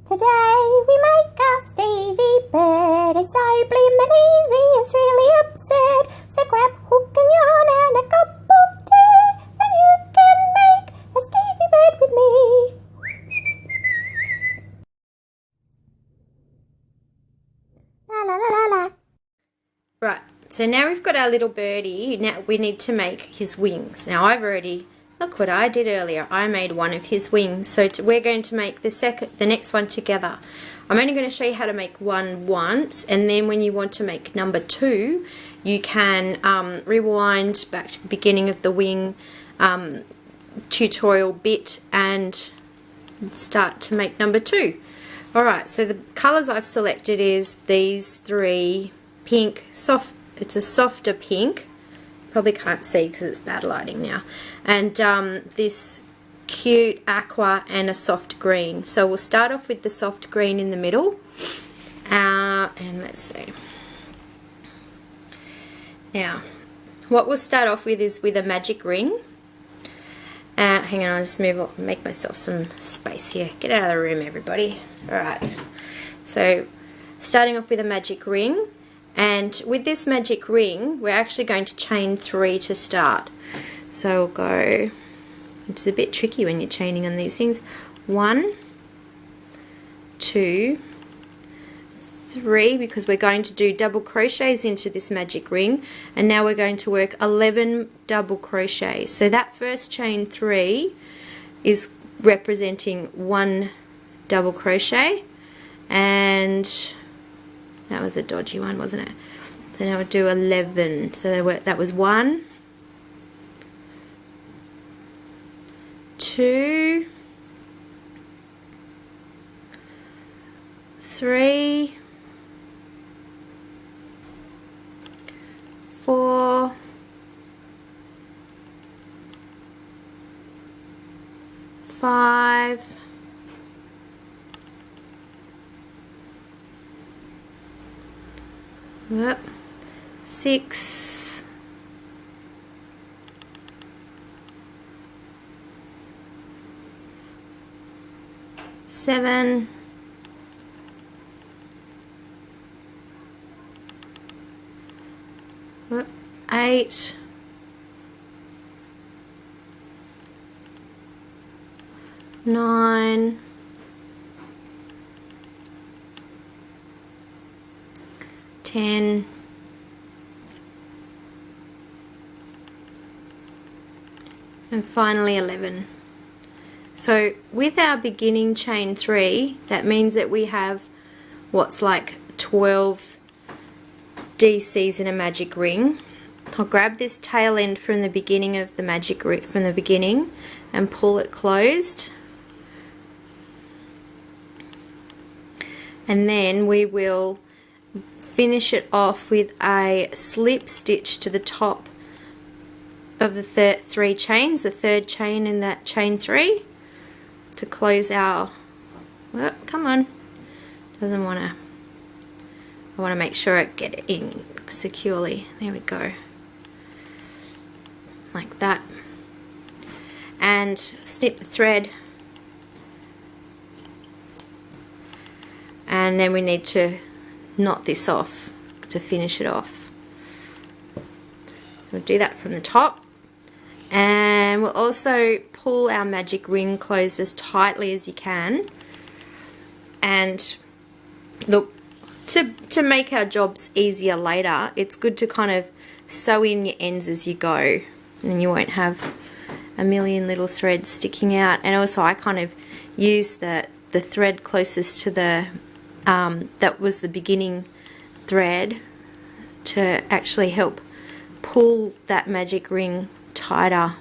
Today we make our Stevie Bird. It's so blimmin' easy, it's really absurd. So grab hook and yarn and a cup of tea, and you can make a Stevie Bird with me. La la la la la. Right, so now we've got our little birdie. Now we need to make his wings. Now I've already, look what I did earlier. I made one of his wings. So we're going to make the next one together. I'm only going to show you how to make one once, and then when you want to make number 2, you can rewind back to the beginning of the wing tutorial bit and start to make number 2. Alright, so the colours I've selected is these 3. Pink, soft, it's a softer pink, probably can't see because it's bad lighting now, and this cute aqua and a soft green. So we'll start off with the soft green in the middle, and let's see. Now what we'll start off with is with a magic ring. Hang on, I'll just make myself some space here. Get out of the room, everybody. Alright, so starting off with a magic ring. And with this magic ring, we're actually going to chain 3 to start. So we'll go, it's a bit tricky when you're chaining on these things. 1, 2, 3, because we're going to do double crochets into this magic ring. And now we're going to work 11 double crochets. So that first chain 3 is representing 1 double crochet. And that was a dodgy one, wasn't it? So now we'll do 11. So that was 1, 2, 3, 4, 5, 6, 7, 8, 9, 10, and finally 11. So with our beginning chain 3, that means that we have what's like 12 DCs in a magic ring. I'll grab this tail end from the beginning of the magic ring, from the beginning, and pull it closed. And then we will finish it off with a slip stitch to the top of the 3 chains, the 3rd chain in that chain 3, to close our, well, come on, doesn't want to, I want to make sure I get it in securely. There we go, like that, and snip the thread, and then we need to knot this off to finish it off. So we'll do that from the top, and we'll also pull our magic ring closed as tightly as you can. And look, to make our jobs easier later, it's good to kind of sew in your ends as you go, and you won't have a million little threads sticking out. And also I kind of use the thread closest to the that was the beginning thread to actually help pull that magic ring tighter.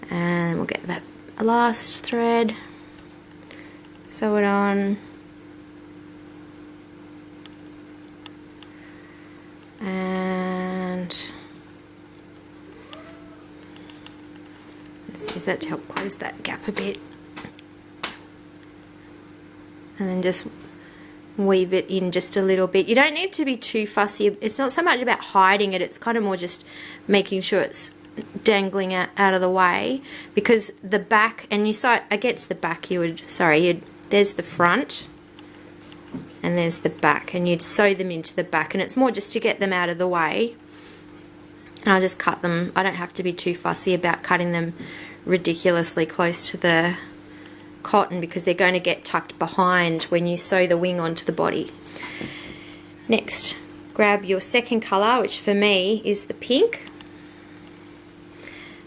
And we'll get that last thread, sew it on, and let's use that to help close that gap a bit. And then just weave it in just a little bit. You don't need to be too fussy. It's not so much about hiding it, it's kind of more just making sure it's dangling out of the way, because the back, and you saw it against the back, there's the front and there's the back, and you'd sew them into the back, and it's more just to get them out of the way. And I'll just cut them. I don't have to be too fussy about cutting them ridiculously close to the cotton, because they're going to get tucked behind when you sew the wing onto the body. Next, grab your second colour, which for me is the pink,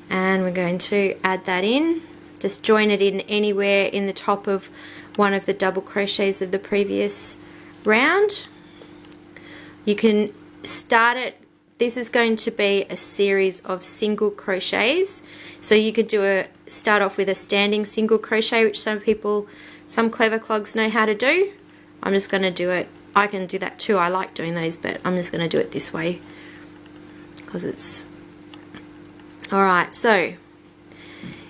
and we're going to add that in. Just join it in anywhere in the top of one of the double crochets of the previous round. You can start it. This is going to be a series of single crochets, so you could start off with a standing single crochet, which some clever clogs know how to do. I'm just going to do it. I can do that too. I like doing those, but I'm just going to do it this way because it's alright. So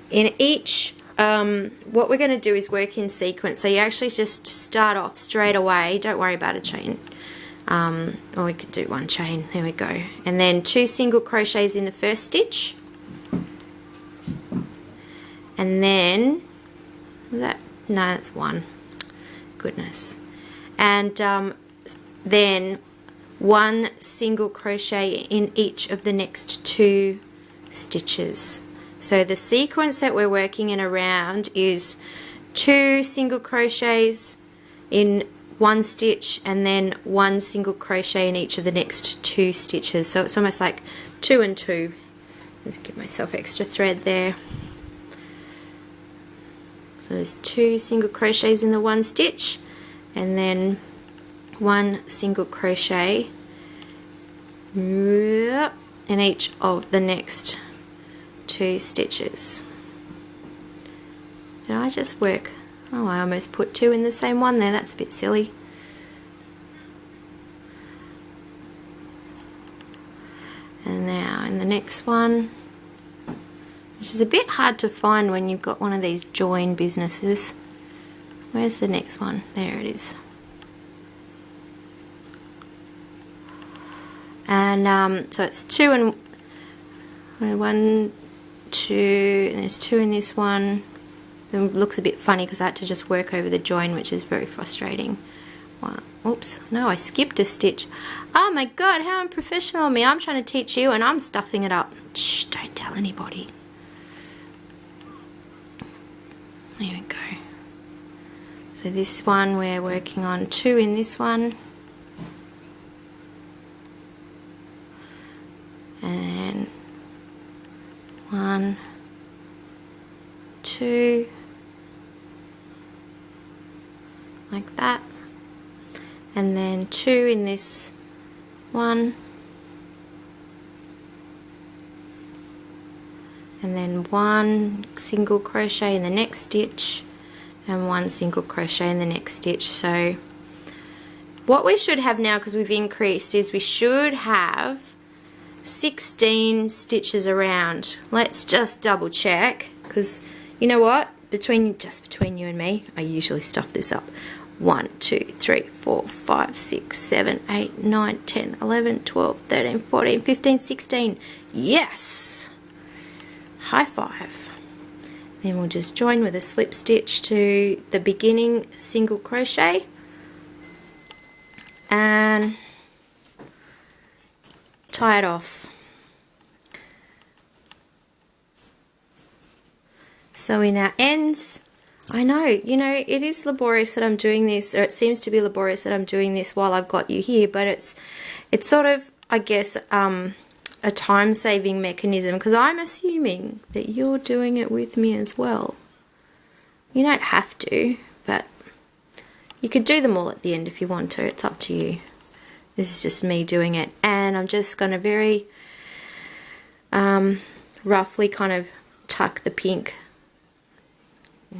in each, what we're going to do is work in sequence. So you actually just start off straight away. Don't worry about a chain. Or we could do one chain. There we go. And then 2 single crochets in the first stitch. And then, that's 1. Goodness. And then 1 single crochet in each of the next 2 stitches. So the sequence that we're working in around is 2 single crochets in 1 stitch, and then 1 single crochet in each of the next 2 stitches. So it's almost like 2 and 2. Let's give myself extra thread there. So there's 2 single crochets in the 1 stitch, and then 1 single crochet in each of the next 2 stitches. Did I just work? Oh, I almost put 2 in the same one there. That's a bit silly. And now in the next one, which is a bit hard to find when you've got one of these join businesses. Where's the next one? There it is. And so it's 2 and 1, 2, and there's 2 in this one. It looks a bit funny because I had to just work over the join, which is very frustrating. Oops, no, I skipped a stitch. Oh my god, how unprofessional of me. I'm trying to teach you and I'm stuffing it up. Shh, don't tell anybody. There we go. So this one we're working on 2 in this one. And 1, 2, like that, and then 2 in this one, and then 1 single crochet in the next stitch, and 1 single crochet in the next stitch. So what we should have now, because we've increased, is we should have 16 stitches around. Let's just double check, because you know what, between you and me, I usually stuff this up. 1, 2, 3, 4, 5, 6, 7, 8, 9, 10, 11, 12, 13, 14, 15, 16. Yes! High five. Then we'll just join with a slip stitch to the beginning single crochet and tie it off. So in our ends, I know, you know, it is laborious that I'm doing this, or it seems to be laborious that I'm doing this while I've got you here, but it's sort of, I guess, a time-saving mechanism, because I'm assuming that you're doing it with me as well. You don't have to, but you could do them all at the end if you want to. It's up to you. This is just me doing it, and I'm just going to very roughly kind of tuck the pink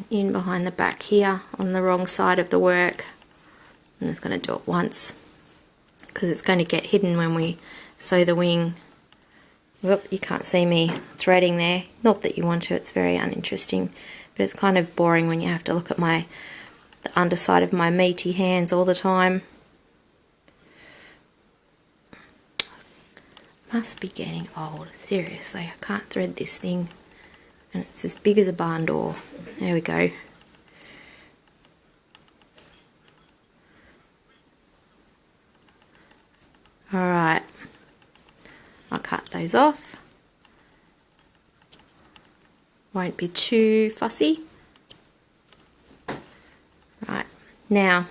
in behind the back here on the wrong side of the work. I'm just going to do it once because it's going to get hidden when we sew the wing. Whoop, you can't see me threading there. Not that you want to, it's very uninteresting, but it's kind of boring when you have to look at the underside of my meaty hands all the time. Must be getting old. Seriously, I can't thread this thing. And it's as big as a barn door. There we go. Alright. I'll cut those off. Won't be too fussy. Right. Now,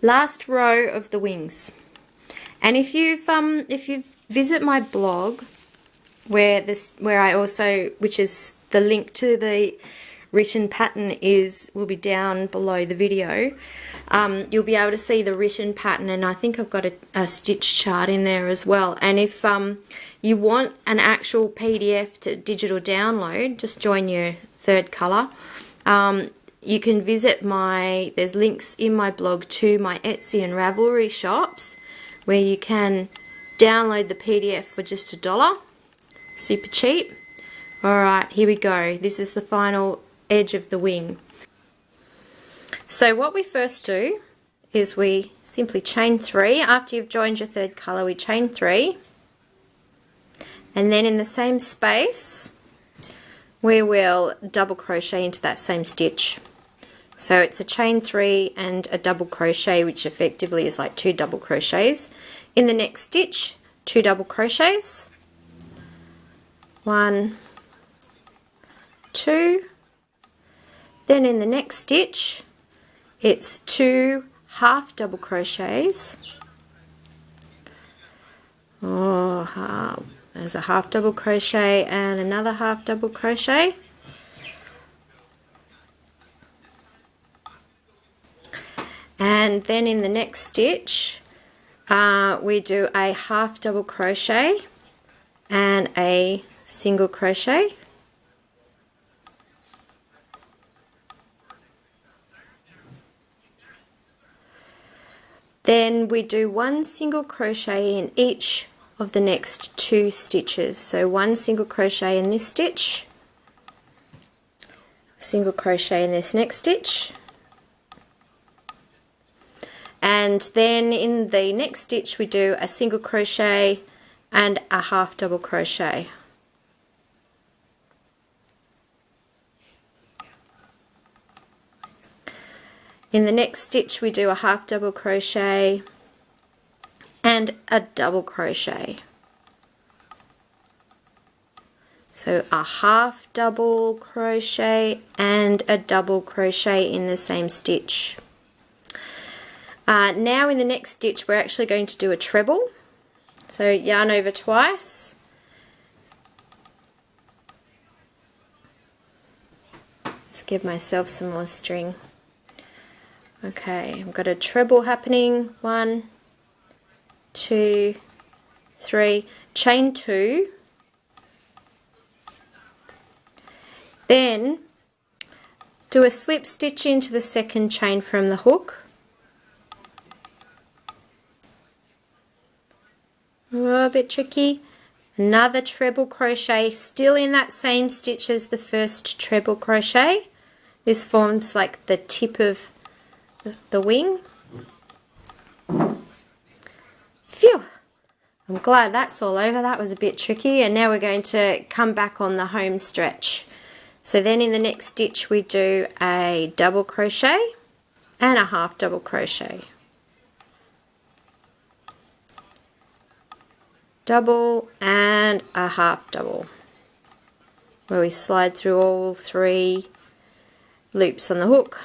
last row of the wings. And if you visit my blog, where I also, which is the link to the written pattern will be down below the video, you'll be able to see the written pattern, and I think I've got a stitch chart in there as well. And if you want an actual PDF to digital download, just join your third colour. You can visit there's links in my blog to my Etsy and Ravelry shops, where you can download the PDF for just $1. Super cheap. Alright, here we go. This is the final edge of the wing. So what we first do is we simply chain 3. After you've joined your third colour, we chain 3. And then in the same space, we will double crochet into that same stitch. So it's a chain 3 and a double crochet, which effectively is like 2 double crochets. In the next stitch, 2 double crochets. 1, 2. Then in the next stitch, it's 2 half double crochets. There's a half double crochet and another half double crochet. And then in the next stitch, we do a half double crochet and a single crochet. Then we do 1 single crochet in each of the next 2 stitches. So 1 single crochet in this stitch, single crochet in this next stitch, and then in the next stitch we do a single crochet and a half double crochet. In the next stitch we do a half double crochet and a double crochet. So a half double crochet and a double crochet in the same stitch. Now in the next stitch we're actually going to do a treble. So yarn over twice. Just give myself some more string. Okay, I've got a treble happening. 1, 2, 3, chain 2. Then do a slip stitch into the second chain from the hook. Oh, a bit tricky. Another treble crochet, still in that same stitch as the first treble crochet. This forms like the tip of the wing. Phew! I'm glad that's all over. That was a bit tricky. And now we're going to come back on the home stretch. So then in the next stitch we do a double crochet and a half double crochet. Double and a half double, where we slide through all 3 loops on the hook.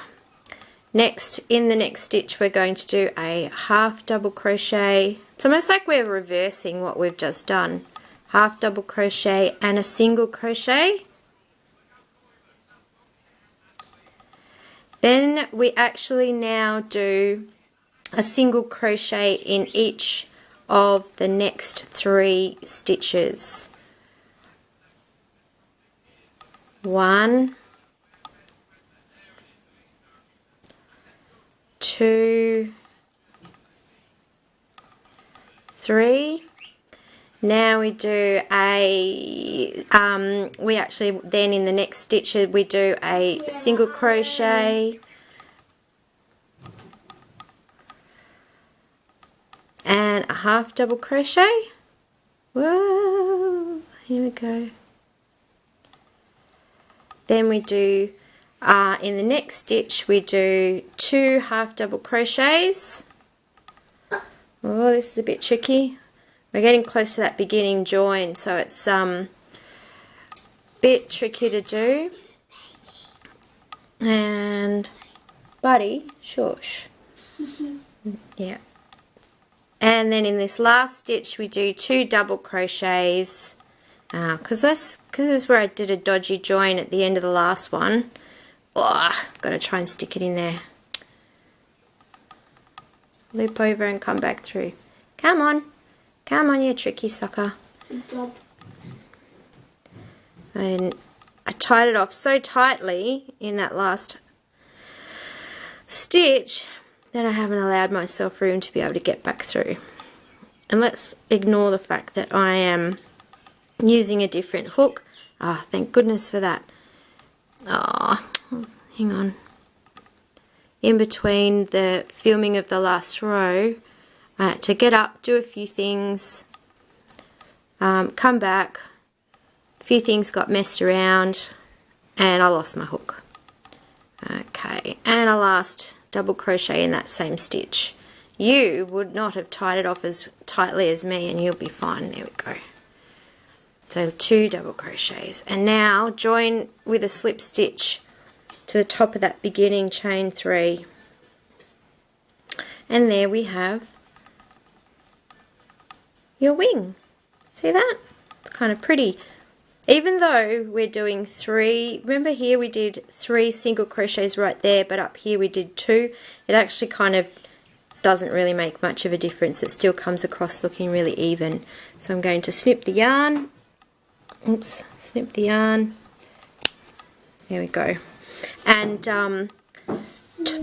Next, in the next stitch we're going to do a half double crochet. It's almost like we're reversing what we've just done. Half double crochet and a single crochet. Then we actually now do a single crochet in each of the next 3 stitches. 1, 2, 3. Now we do we actually then in the next stitch we do a single crochet and a half double crochet. Whoa, here we go. Then we do, in the next stitch, we do 2 half double crochets. Oh, this is a bit tricky. We're getting close to that beginning join, so it's bit tricky to do. And buddy, shush. Yeah. And then in this last stitch we do 2 double crochets, because this is where I did a dodgy join at the end of the last one. Oh, got to try and stick it in there. Loop over and come back through. Come on, you tricky sucker. Good job. And I tied it off so tightly in that last stitch that I haven't allowed myself room to be able to get back through. And let's ignore the fact that I am using a different hook. Ah, oh, thank goodness for that. Oh, hang on. In between the filming of the last row, I had to get up, do a few things, come back. A few things got messed around and I lost my hook. Okay, and a last double crochet in that same stitch. You would not have tied it off as tightly as me and you'll be fine. There we go. So 2 double crochets, and now join with a slip stitch to the top of that beginning chain 3, and there we have your wing. See that? It's kind of pretty. Even though we're doing 3, remember here we did 3 single crochets right there, but up here we did 2. It actually kind of doesn't really make much of a difference. It still comes across looking really even. So I'm going to snip the yarn. Oops, snip the yarn. There we go. And to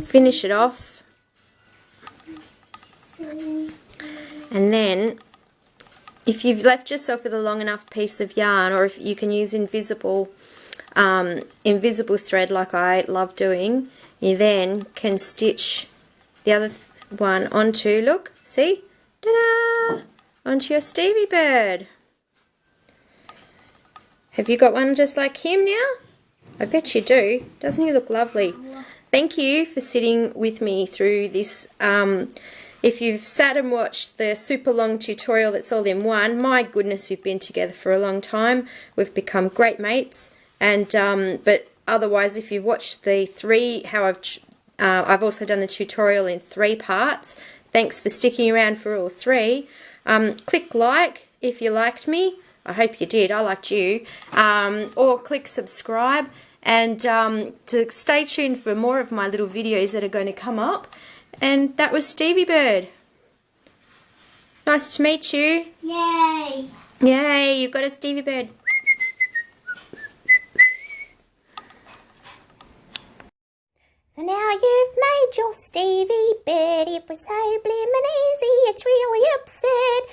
finish it off. And then if you've left yourself with a long enough piece of yarn, or if you can use invisible thread like I love doing, you then can stitch the other one onto, look, see, ta-da, onto your Stevie Bird. Have you got one just like him now? I bet you do. Doesn't he look lovely? Thank you for sitting with me through this. If you've sat and watched the super long tutorial that's all in one, my goodness, we've been together for a long time. We've become great mates. And but otherwise, if you've watched the 3, how I've also done the tutorial in 3 parts. Thanks for sticking around for all 3. Click like if you liked me. I hope you did. I liked you. Or click subscribe, and to stay tuned for more of my little videos that are going to come up. And that was Stevie Bird. Nice to meet you. Yay! Yay, you've got a Stevie Bird. So now you've made your Stevie Bird. It was so blimmin' easy, it's really absurd.